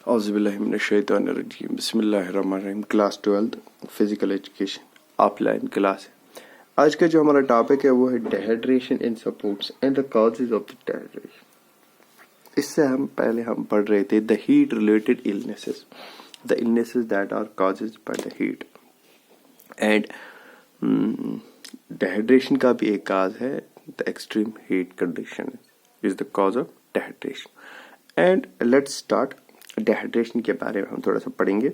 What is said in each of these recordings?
औज़ुबिल्लाहिमिनश्शैतानिर्रजीम बिस्मिल्लाहिर्रहमानिर्रहीम। Class 12 physical education offline class है। आज का जो हमारा टॉपिक है वो है dehydration in sports and the causes of the dehydration. इससे हम पढ़ रहे थे the heat related illnesses, the illnesses that are causes by the heat. And dehydration का भी एक काज है, the extreme heat condition is the cause of dehydration. And let's start. Dehydration के बारे में हम थोड़ा सा पढ़ेंगे।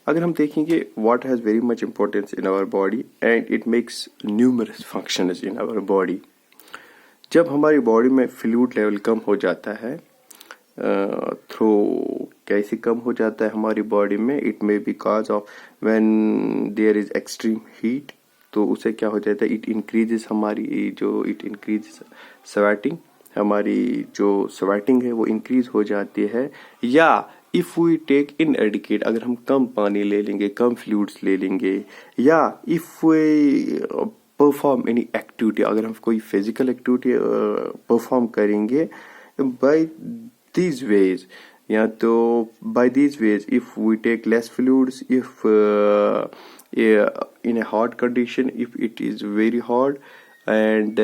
अगर हम देखेंगे water has very much importance in our body and it makes numerous functions in our body. जब हमारी बॉडी में फ्लूइड लेवल कम हो जाता है, थ्रू कैसे कम हो जाता है हमारी बॉडी में, it may be cause of when there is extreme heat, तो उसे क्या हो जाता है, इट इंक्रीजेस स्वेटिंग, हमारी जो स्वेटिंग है वो इंक्रीज हो जाती है। या इफ वी टेक इनएडिकेट, अगर हम कम पानी ले लेंगे, कम फ्लूइड्स ले लेंगे, या if we perform any activity, अगर हम कोई फिजिकल एक्टिविटी परफॉर्म करेंगे बाय दीज वेज, या तो by these ways if we take less fluids, if in a hot condition, if it is very hot, and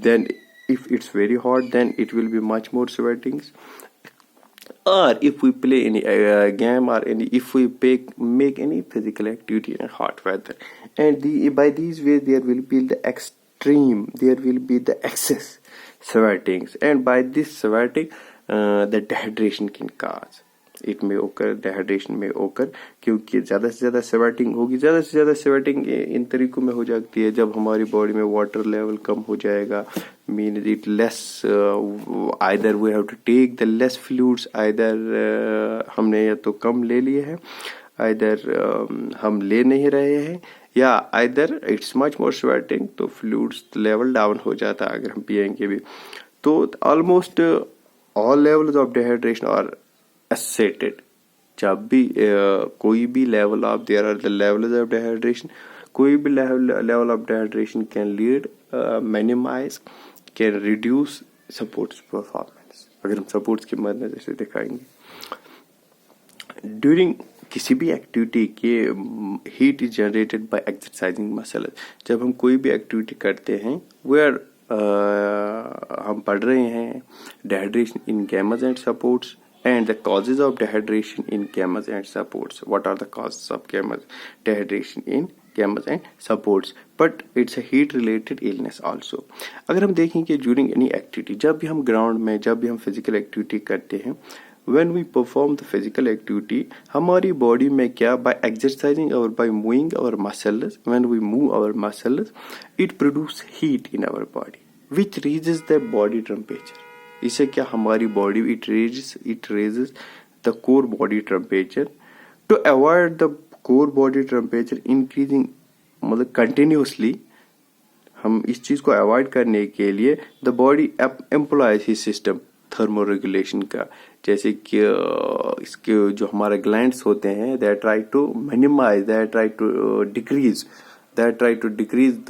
then if it's very hot, then it will be much more sweatings. Or if we play any game, or if we make any physical activity in hot weather, and by these ways there will be the excess sweatings, and by this sweating the dehydration can cause. It में ओकर, dehydration में ओकर, क्योंकि ज़्यादा से ज़्यादा sweating होगी। ज़्यादा से ज़्यादा स्वेटिंग इन तरीकों में हो जाती है जब हमारी बॉडी में वाटर लेवल कम हो जाएगा, mean it less, either we have to take the less fluids, either हमने या तो कम ले लिए हैं, आइदर हम ले नहीं रहे हैं, या either it's much more sweating, तो फ्लूइड्स लेवल डाउन हो जाता है अगर हम पिएंगे भी। तो almost all levels of dehydration are asserted। जब भी कोई भी level of, there are the levels of dehydration, कोई भी level of dehydration can lead, minimize, can reduce sports performance. अगर हम सपोर्ट्स की मदद से दिखाएंगे, ड्यूरिंग किसी भी एक्टिविटी के heat is generated by exercising muscles. जब हम कोई भी एक्टिविटी करते हैं, वेयर हम पढ़ रहे हैं dehydration in games and sports and the causes of dehydration in gametes and supports. What are the causes of dehydration in gametes and supports? But it's a heat related illness also. अगर हम देखें कि during any activity, जब भी हम ground में, जब भी हम फिजिकल एक्टिविटी करते हैं, when we perform the physical activity, हमारी बॉडी में क्या, by exercising or by moving our muscles, when we move our muscles, it produce heat in our body which raises the body temperature. इससे क्या, हमारी body it raises the core body temperature. To avoid the core body temperature increasing, मतलब continuously, हम इस चीज को avoid करने के लिए द बॉडी एम्प्लॉयज ही सिस्टम थर्मो रेगुलेशन का, जैसे कि इसके जो हमारे ग्लैंड्स होते हैं, they try to minimize, they try to decrease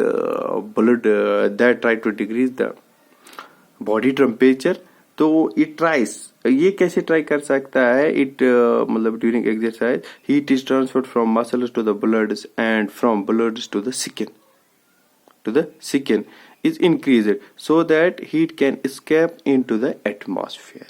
the blood, they try to decrease the body temperature. तो इट ट्राइज, ये कैसे ट्राई कर सकता है, इट मतलब during exercise heat is transferred from muscles to the bloods and from bloods to the skin is increased so that heat can escape into the atmosphere.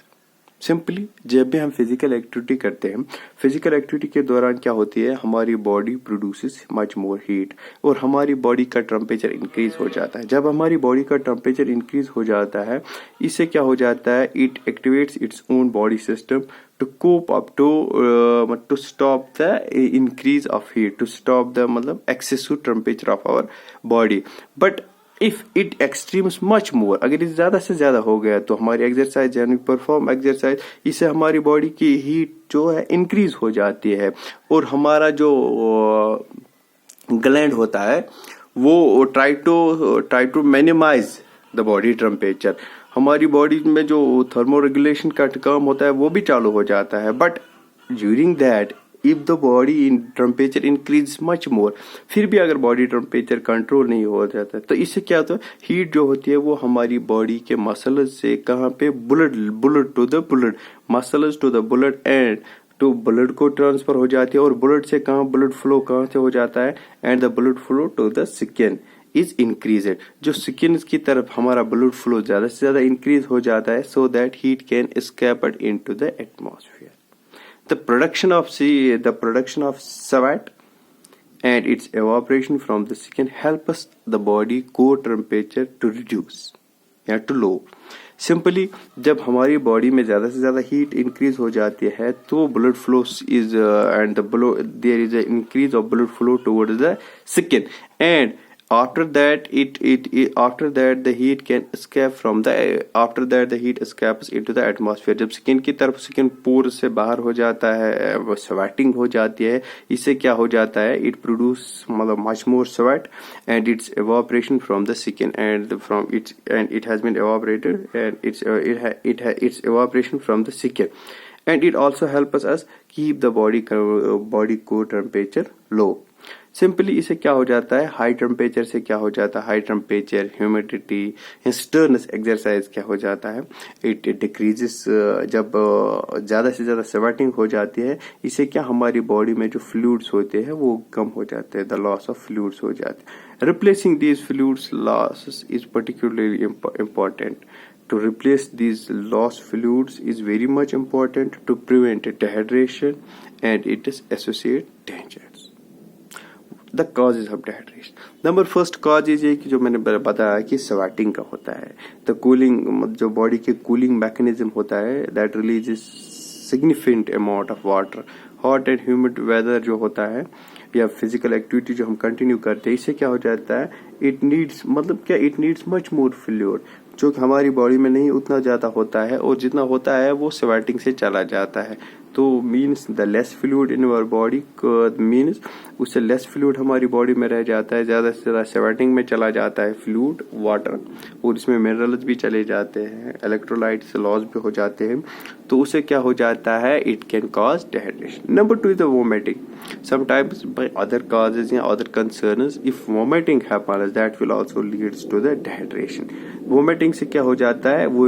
Simply जब भी हम physical activity करते हैं, physical activity के दौरान क्या होती है, हमारी body produces much more heat और हमारी बॉडी का टेम्परेचर इंक्रीज हो जाता है। जब हमारी बॉडी का टेम्परेचर इंक्रीज हो जाता है, इससे क्या हो जाता है, it activates its own body system to cope up, to stop the increase of heat, to stop the मतलब excessive temperature of our body. But if it extremes much more, अगर ये ज्यादा से ज्यादा हो गया, तो हमारी एक्सरसाइज यानी परफॉर्म एक्सरसाइज, इससे हमारी बॉडी की हीट जो है इंक्रीज हो जाती है और हमारा जो ग्लैंड होता है वो try to minimize the body temperature. हमारी बॉडी में जो थर्मो रेगुलेशन का काम होता है वो भी चालू हो जाता है, but during that if the body in temperature increase much more, फिर भी अगर बॉडी टेम्परेचर कंट्रोल नहीं हो जाता तो इससे क्या होता है, हीट जो होती है वो हमारी बॉडी के मसल्स से कहाँ पे, blood to the blood, muscles to the blood and तो ब्लड को ट्रांसफर हो जाती है, और ब्लड से कहाँ, ब्लड फ्लो कहाँ से हो जाता है, and the blood flow to the skin is increased, जो स्किन की तरफ हमारा ब्लड फ्लो ज्यादा से ज्यादा इंक्रीज हो जाता है, सो that heat can escape into the atmosphere. The production of sweat and its evaporation from the skin helps the body core temperature to reduce या to low. सिंपली जब हमारी बॉडी में ज्यादा से ज्यादा हीट इंक्रीज हो जाती है तो blood flow is and there is a increase of blood flow towards the skin, and after that the heat can escape from the after that the heat escapes into the atmosphere. जब skin की तरफ, skin पोर से बाहर हो जाता है, वो sweating हो जाती है, इससे क्या हो जाता है, इट प्रोड्यूस मतलब much more sweat and it's evaporation from the skin and it has been evaporated and it's evaporation from the skin, and it also helps us keep the body core temperature low. Simply इसे क्या हो जाता है, high temperature से क्या हो जाता है, high temperature, humidity, Stearns exercise क्या हो जाता है, इट डिक्रीजेस, जब ज्यादा से ज्यादा स्वेटिंग हो जाती है, इससे क्या हमारी बॉडी में जो फ्लूइड्स होते हैं वो कम हो जाते हैं, द लॉस ऑफ फ्लूइड्स हो जाते हैं. Replacing these fluids loss is particularly important. To replace these lost fluids is very much important to prevent dehydration and it is associated dangers. The causes of dehydration. Number first cause is ये कि जो मैंने बताया कि sweating का होता है. The cooling, जो बॉडी के कूलिंग मैकेनिज्म होता है, that releases significant amount of water. Hot and humid weather जो होता है या फिजिकल एक्टिविटी जो हम कंटिन्यू करते हैं, इससे क्या हो जाता है, it needs much more fluid, जो कि हमारी बॉडी में नहीं उतना ज्यादा होता है, और जितना होता है वो स्वेटिंग से चला जाता है. तो means the less fluid in our body means उससे लेस फ्लूइड हमारी बॉडी में रह जाता है, ज्यादा से ज्यादा स्वेटिंग में चला जाता है फ्लूइड, वाटर, और इसमें मिनरल्स भी चले जाते हैं, इलेक्ट्रोलाइट्स लॉस भी हो जाते हैं. तो उससे क्या हो जाता है, it can cause dehydration. Number 2 is the vomiting. Sometimes by other causes या other concerns, if vomiting happens that will also leads to the dehydration. Vomiting से क्या हो जाता है, वो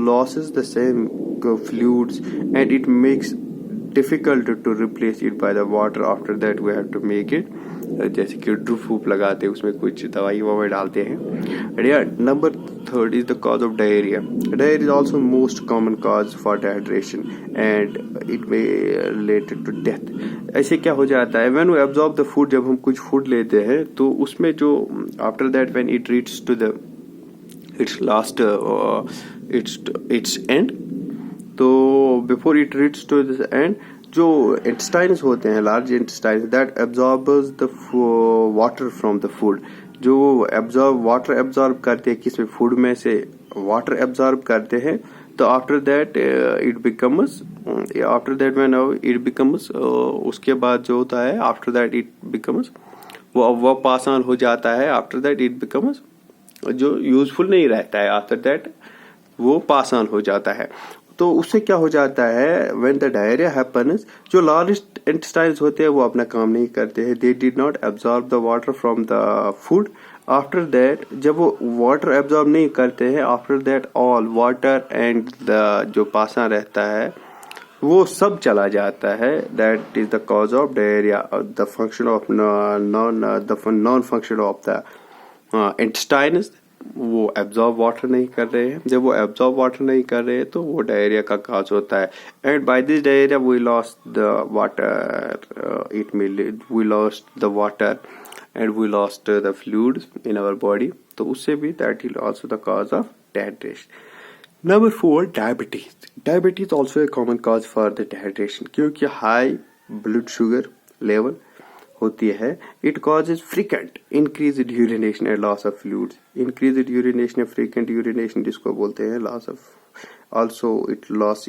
loses the same fluids and it makes difficult to replace it by the water. After that we have to make it जैसे कि drupe Phoop लगाते हैं, उसमें कुछ दवाई ववाई डालते हैं. Number 3 is the cause of diarrhea. Diarrhea is also most common cause for dehydration and it may related to death. ऐसे क्या हो जाता है, when we absorb the food, जब हम कुछ फूड लेते हैं तो उसमें जो after that when it reaches to the its last its end, तो before it reach to this end, जो इंटेस्टाइन्स होते हैं, large intestines, that absorbs the water from the food, जो वाटर एब्जॉर्ब करते हैं, किसमें, फूड में से वाटर एब्जॉर्ब करते हैं. तो आफ्टर दैट इट बिकम्स उसके बाद जो होता है, आफ्टर दैट इट बिकम्स, वो पास ऑन हो जाता है. आफ्टर दैट इट बिकम्स, जो यूजफुल नहीं रहता है, आफ्टर दैट वो पास ऑन हो जाता है. तो उससे क्या हो जाता है, व्हेन द डायरिया हैपेंस, जो लार्ज इंटेस्टाइन्स होते हैं वो अपना काम नहीं करते हैं, they did not absorb the water from the food. After that जब वो वाटर एब्जॉर्ब नहीं करते हैं, after that all water and the जो पासा रहता है वो सब चला जाता है. That is the cause of diarrhoea. The function of non function of the intestines, वो एब्जॉर्ब वाटर नहीं कर रहे हैं. जब वो एब्जॉर्ब वाटर नहीं कर रहे हैं तो वो डायरिया का काज होता है. And by this diarrhoea we lost the water, we lost the water and we lost the fluids in our body. तो उससे भी that is also the cause of dehydration. Number 4 diabetes. Diabetes also a common cause for the dehydration, क्योंकि high blood sugar level होती है. It causes frequent increased urination and loss of fluids. Increased urination या frequent urination जिसको बोलते हैं, loss of,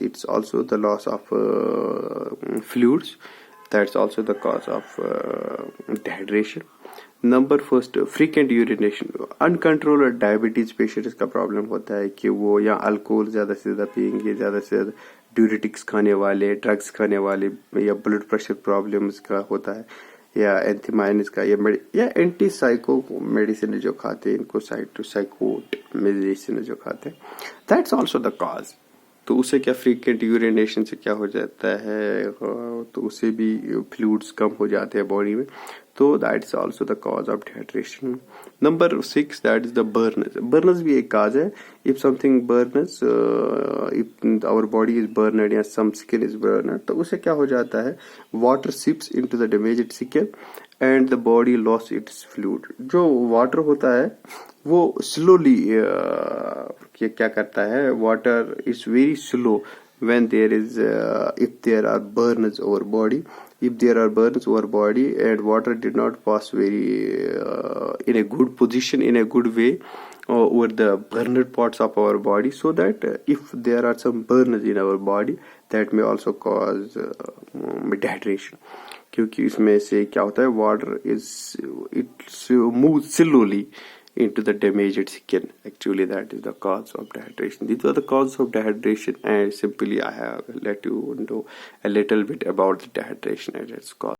it's also the loss of fluids. That's also the cause of dehydration. Number first, frequent urination. Uncontrolled diabetes patients का problem होता है कि वो या अल्कोहल ज्यादा से ज्यादा पियेंगे, ज्यादा से ज्यादा ड्यूरेटिक्स खाने वाले, ड्रग्स खाने वाले, या ब्लड प्रेशर प्रॉब्लम्स का होता है, या एंथीमाइनस का, या एंटी साइको मेडिसिन जो खाते हैं, इनको साइको मेडिसिन जो खाते हैं, दैट्स ऑल्सो द कॉज। तो उससे क्या फ्रीक्वेंट यूरिनेशन से क्या हो जाता है, तो उससे भी फ्लूइड्स कम हो जाते हैं बॉडी में, तो that is also the cause of dehydration. Number 6 that is the burners. Burners भी एक काज है। If something burners, if our body is burned या सम स्किन इज बर्नड, तो उससे क्या हो जाता है, water seeps into the damaged skin and the body loss its fluid. जो वाटर होता है वो स्लोली क्या करता है, water is very slow when there is if there are burns over body, if there are burns over body and water did not pass very in a good position, in a good way over the burned parts of our body, so that if there are some burns in our body, that may also cause dehydration। क्योंकि इसमें से क्या होता है, water is it moves slowly into the damaged skin. Actually, that is the cause of dehydration. These are the causes of dehydration, and simply I have let you know a little bit about the dehydration and its cause.